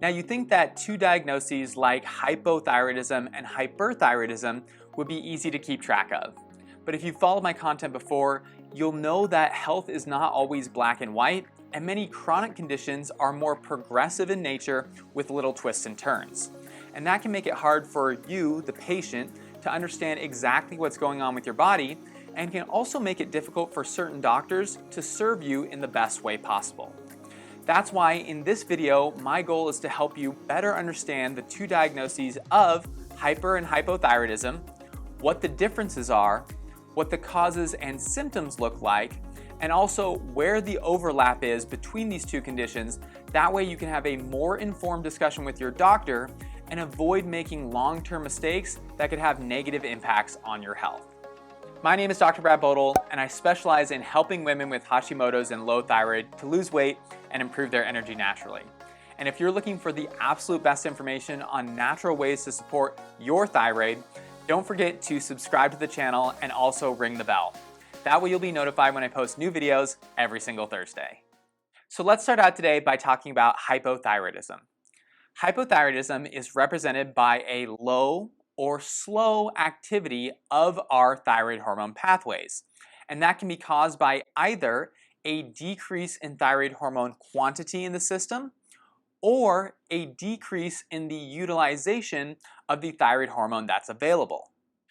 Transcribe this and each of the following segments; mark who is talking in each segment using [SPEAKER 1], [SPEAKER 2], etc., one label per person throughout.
[SPEAKER 1] Now you think that two diagnoses like hypothyroidism and hyperthyroidism would be easy to keep track of. But if you've followed my content before, you'll know that health is not always black and white, and many chronic conditions are more progressive in nature with little twists and turns. And that can make it hard for you, the patient, to understand exactly what's going on with your body, and can also make it difficult for certain doctors to serve you in the best way possible. That's why in this video, my goal is to help you better understand the two diagnoses of hyper and hypothyroidism, what the differences are, what the causes and symptoms look like, and also where the overlap is between these two conditions. That way you can have a more informed discussion with your doctor and avoid making long-term mistakes that could have negative impacts on your health. My name is Dr. Bodle, and I specialize in helping women with Hashimoto's and low thyroid to lose weight and improve their energy naturally. And if you're looking for the absolute best information on natural ways to support your thyroid, don't forget to subscribe to the channel and also ring the bell. That way you'll be notified when I post new videos every single Thursday. So let's start out today by talking about hypothyroidism. Hypothyroidism is represented by a low or slow activity of our thyroid hormone pathways. And that can be caused by either a decrease in thyroid hormone quantity in the system or a decrease in the utilization of the thyroid hormone that's available.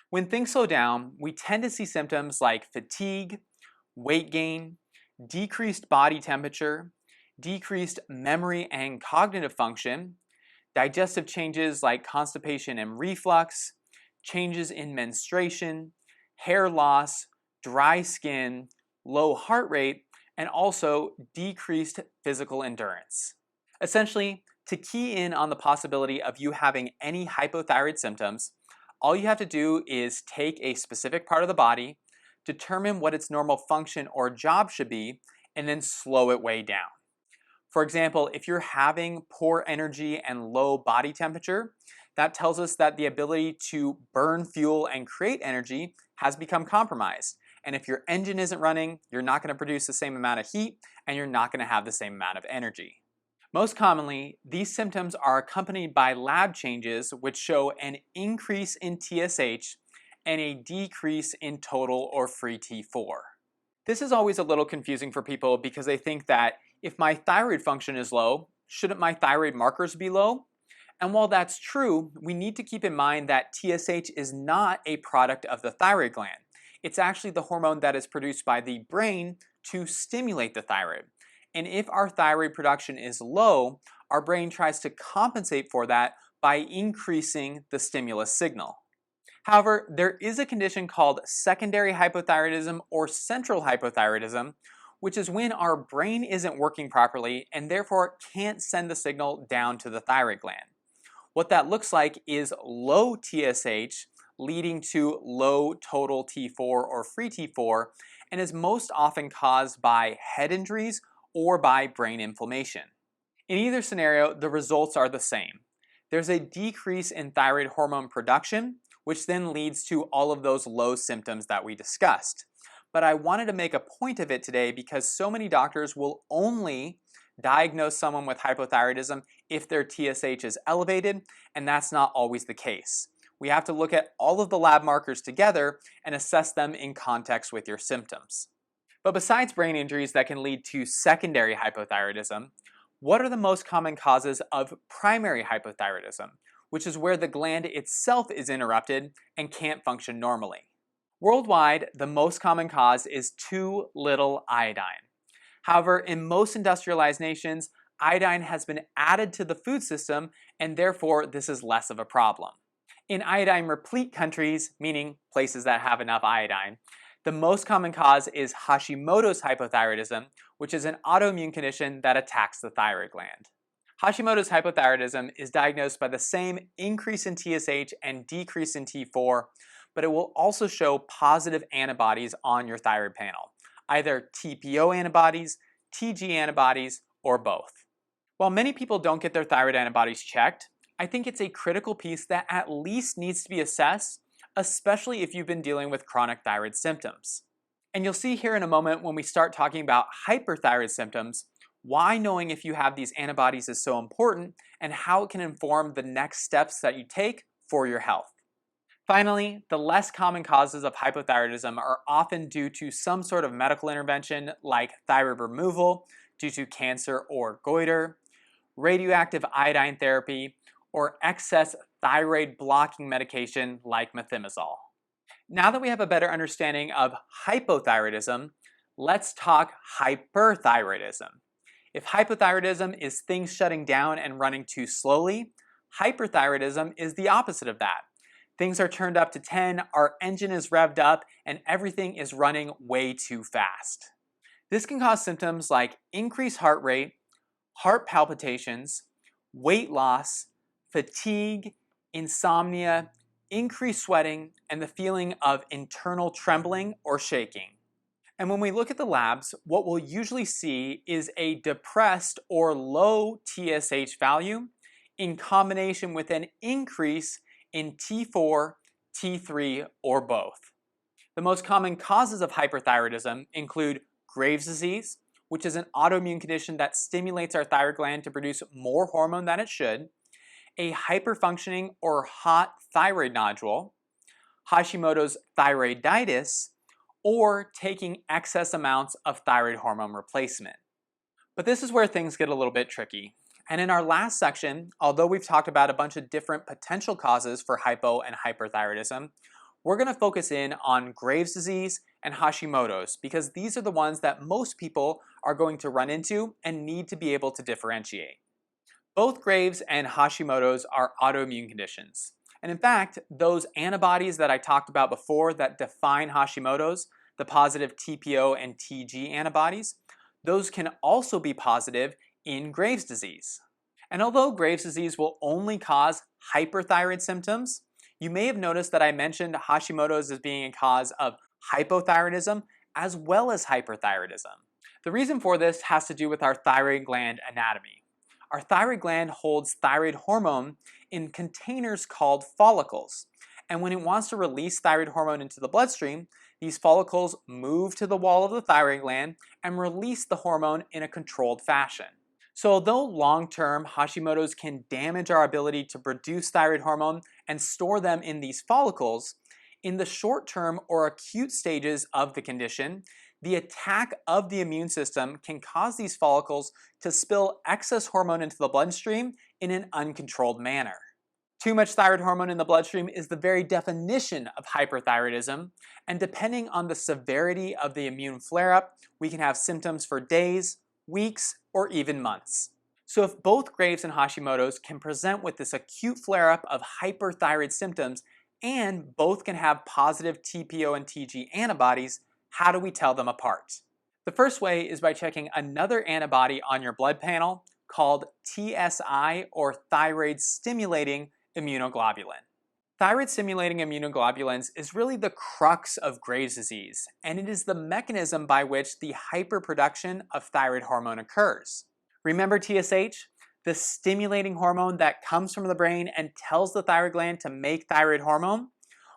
[SPEAKER 1] When things slow down, we tend to see symptoms like fatigue, weight gain, decreased body temperature, decreased memory and cognitive function, digestive changes like constipation and reflux, changes in menstruation, hair loss, dry skin, low heart rate, and also decreased physical endurance. Essentially, to key in on the possibility of you having any hypothyroid symptoms, all you have to do is take a specific part of the body, determine what its normal function or job should be, and then slow it way down. For example, if you're having poor energy and low body temperature, that tells us that the ability to burn fuel and create energy has become compromised. And if your engine isn't running, you're not going to produce the same amount of heat and you're not going to have the same amount of energy. Most commonly, these symptoms are accompanied by lab changes which show an increase in TSH and a decrease in total or free T4. This is always a little confusing for people because they think that if my thyroid function is low, shouldn't my thyroid markers be low? And while that's true, we need to keep in mind that TSH is not a product of the thyroid gland. It's actually the hormone that is produced by the brain to stimulate the thyroid. And if our thyroid production is low, our brain tries to compensate for that by increasing the stimulus signal. However, there is a condition called secondary hypothyroidism or central hypothyroidism, which is when our brain isn't working properly and therefore can't send the signal down to the thyroid gland. What that looks like is low TSH leading to low total T4 or free T4 and is most often caused by head injuries or by brain inflammation. In either scenario, the results are the same. There's a decrease in thyroid hormone production, which then leads to all of those low symptoms that we discussed. But I wanted to make a point of it today because so many doctors will only diagnose someone with hypothyroidism if their TSH is elevated, and that's not always the case. We have to look at all of the lab markers together and assess them in context with your symptoms. But besides brain injuries that can lead to secondary hypothyroidism, what are the most common causes of primary hypothyroidism, which is where the gland itself is interrupted and can't function normally? Worldwide, the most common cause is too little iodine. However, in most industrialized nations, iodine has been added to the food system and therefore this is less of a problem. In iodine-replete countries, meaning places that have enough iodine, the most common cause is Hashimoto's hypothyroidism, which is an autoimmune condition that attacks the thyroid gland. Hashimoto's hypothyroidism is diagnosed by the same increase in TSH and decrease in T4, but it will also show positive antibodies on your thyroid panel, either TPO antibodies, TG antibodies, or both. While many people don't get their thyroid antibodies checked, I think it's a critical piece that at least needs to be assessed, especially if you've been dealing with chronic thyroid symptoms. And you'll see here in a moment when we start talking about hyperthyroid symptoms, why knowing if you have these antibodies is so important, and how it can inform the next steps that you take for your health. Finally, the less common causes of hypothyroidism are often due to some sort of medical intervention like thyroid removal due to cancer or goiter, radioactive iodine therapy, or excess thyroid blocking medication like methimazole. Now that we have a better understanding of hypothyroidism, let's talk hyperthyroidism. If hypothyroidism is things shutting down and running too slowly, hyperthyroidism is the opposite of that. Things are turned up to 10, our engine is revved up, and everything is running way too fast. This can cause symptoms like increased heart rate, heart palpitations, weight loss, fatigue, insomnia, increased sweating, and the feeling of internal trembling or shaking. And when we look at the labs, what we'll usually see is a depressed or low TSH value in combination with an increase in T4, T3, or both. The most common causes of hyperthyroidism include Graves' disease, which is an autoimmune condition that stimulates our thyroid gland to produce more hormone than it should, a hyperfunctioning or hot thyroid nodule, Hashimoto's thyroiditis, or taking excess amounts of thyroid hormone replacement. But this is where things get a little bit tricky. And in our last section, although we've talked about a bunch of different potential causes for hypo and hyperthyroidism, we're going to focus in on Graves' disease and Hashimoto's because these are the ones that most people are going to run into and need to be able to differentiate. Both Graves' and Hashimoto's are autoimmune conditions. And in fact, those antibodies that I talked about before that define Hashimoto's, the positive TPO and TG antibodies, those can also be positive in Graves' disease. And although Graves' disease will only cause hyperthyroid symptoms, you may have noticed that I mentioned Hashimoto's as being a cause of hypothyroidism as well as hyperthyroidism. The reason for this has to do with our thyroid gland anatomy. Our thyroid gland holds thyroid hormone in containers called follicles. And when it wants to release thyroid hormone into the bloodstream, these follicles move to the wall of the thyroid gland and release the hormone in a controlled fashion. So although long-term Hashimoto's can damage our ability to produce thyroid hormone and store them in these follicles, in the short-term or acute stages of the condition, the attack of the immune system can cause these follicles to spill excess hormone into the bloodstream in an uncontrolled manner. Too much thyroid hormone in the bloodstream is the very definition of hyperthyroidism, and depending on the severity of the immune flare-up, we can have symptoms for days, weeks, or even months. So if both Graves' and Hashimoto's can present with this acute flare-up of hyperthyroid symptoms and both can have positive TPO and TG antibodies, how do we tell them apart? The first way is by checking another antibody on your blood panel called TSI, or thyroid stimulating immunoglobulin. Thyroid stimulating immunoglobulins is really the crux of Graves' disease, and it is the mechanism by which the hyperproduction of thyroid hormone occurs. Remember TSH? The stimulating hormone that comes from the brain and tells the thyroid gland to make thyroid hormone?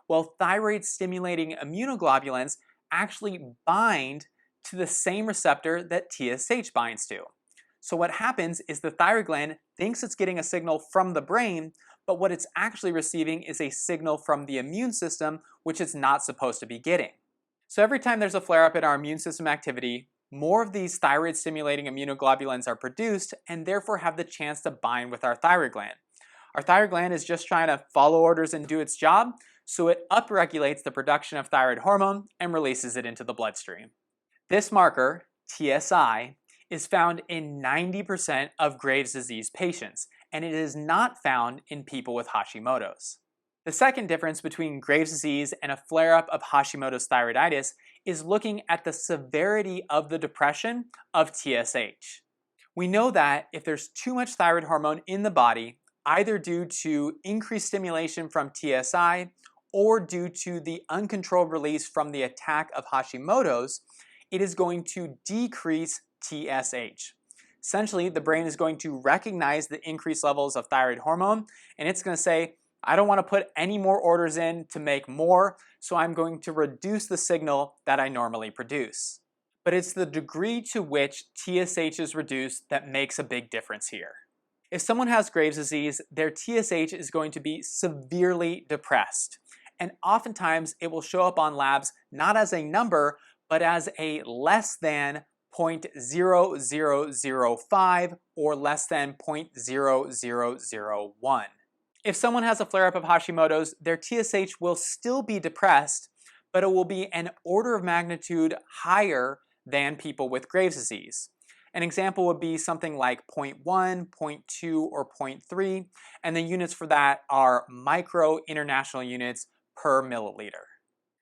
[SPEAKER 1] Well, thyroid stimulating immunoglobulins actually bind to the same receptor that TSH binds to. So what happens is the thyroid gland thinks it's getting a signal from the brain, but what it's actually receiving is a signal from the immune system, which it's not supposed to be getting. So every time there's a flare-up in our immune system activity, more of these thyroid stimulating immunoglobulins are produced and therefore have the chance to bind with our thyroid gland. Our thyroid gland is just trying to follow orders and do its job, so it upregulates the production of thyroid hormone and releases it into the bloodstream. This marker, TSI, is found in 90% of Graves' disease patients, and it is not found in people with Hashimoto's. The second difference between Graves' disease and a flare-up of Hashimoto's thyroiditis is looking at the severity of the depression of TSH. We know that if there's too much thyroid hormone in the body, either due to increased stimulation from TSI or due to the uncontrolled release from the attack of Hashimoto's, it is going to decrease TSH. Essentially, the brain is going to recognize the increased levels of thyroid hormone, and it's going to say, I don't want to put any more orders in to make more, so I'm going to reduce the signal that I normally produce. but it's the degree to which TSH is reduced that makes a big difference here. If someone has Graves' disease, their TSH is going to be severely depressed, and oftentimes it will show up on labs not as a number, but as a less than 0.0005 or less than 0.0001. If someone has a flare-up of Hashimoto's, their TSH will still be depressed, but it will be an order of magnitude higher than people with Graves' disease. An example would be something like 0.1, 0.2, or 0.3, and the units for that are micro international units per milliliter.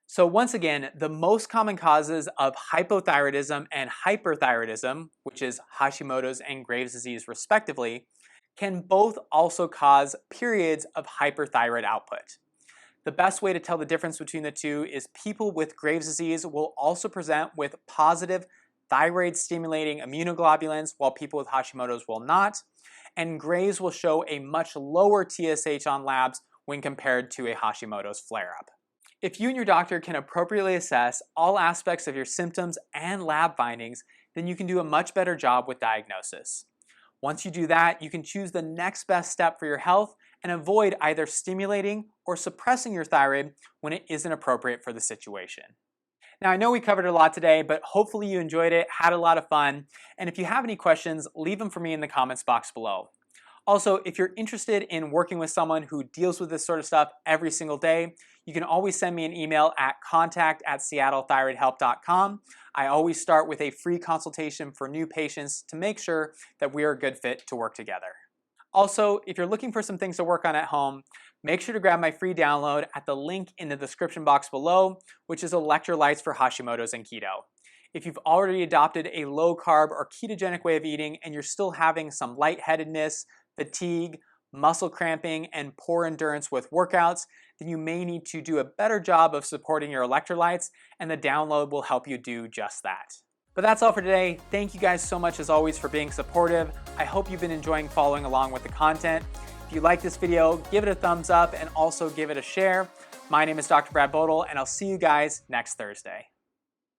[SPEAKER 1] So once again, the most common causes of hypothyroidism and hyperthyroidism, which is Hashimoto's and Graves' disease respectively, can both also cause periods of hyperthyroid output. The best way to tell the difference between the two is people with Graves' disease will also present with positive thyroid-stimulating immunoglobulins, while people with Hashimoto's will not, and Graves' will show a much lower TSH on labs when compared to a Hashimoto's flare-up. If you and your doctor can appropriately assess all aspects of your symptoms and lab findings, then you can do a much better job with diagnosis. Once you do that, you can choose the next best step for your health and avoid either stimulating or suppressing your thyroid when it isn't appropriate for the situation. Now, I know we covered a lot today, but hopefully you enjoyed it, had a lot of fun, and if you have any questions, leave them for me in the comments box below. Also, if you're interested in working with someone who deals with this sort of stuff every single day, you can always send me an email at contact@seattlethyroidhelp.com. I always start with a free consultation for new patients to make sure that we are a good fit to work together. Also, if you're looking for some things to work on at home, make sure to grab my free download at the link in the description box below, which is Electrolytes for Hashimoto's and Keto. If you've already adopted a low-carb or ketogenic way of eating and you're still having some lightheadedness, fatigue, muscle cramping, and poor endurance with workouts, then you may need to do a better job of supporting your electrolytes, and the download will help you do just that. But that's all for today. Thank you guys so much as always for being supportive. I hope you've been enjoying following along with the content. If you like this video, give it a thumbs up and also give it a share. My name is Dr. Brad Bodle, and I'll see you guys next Thursday.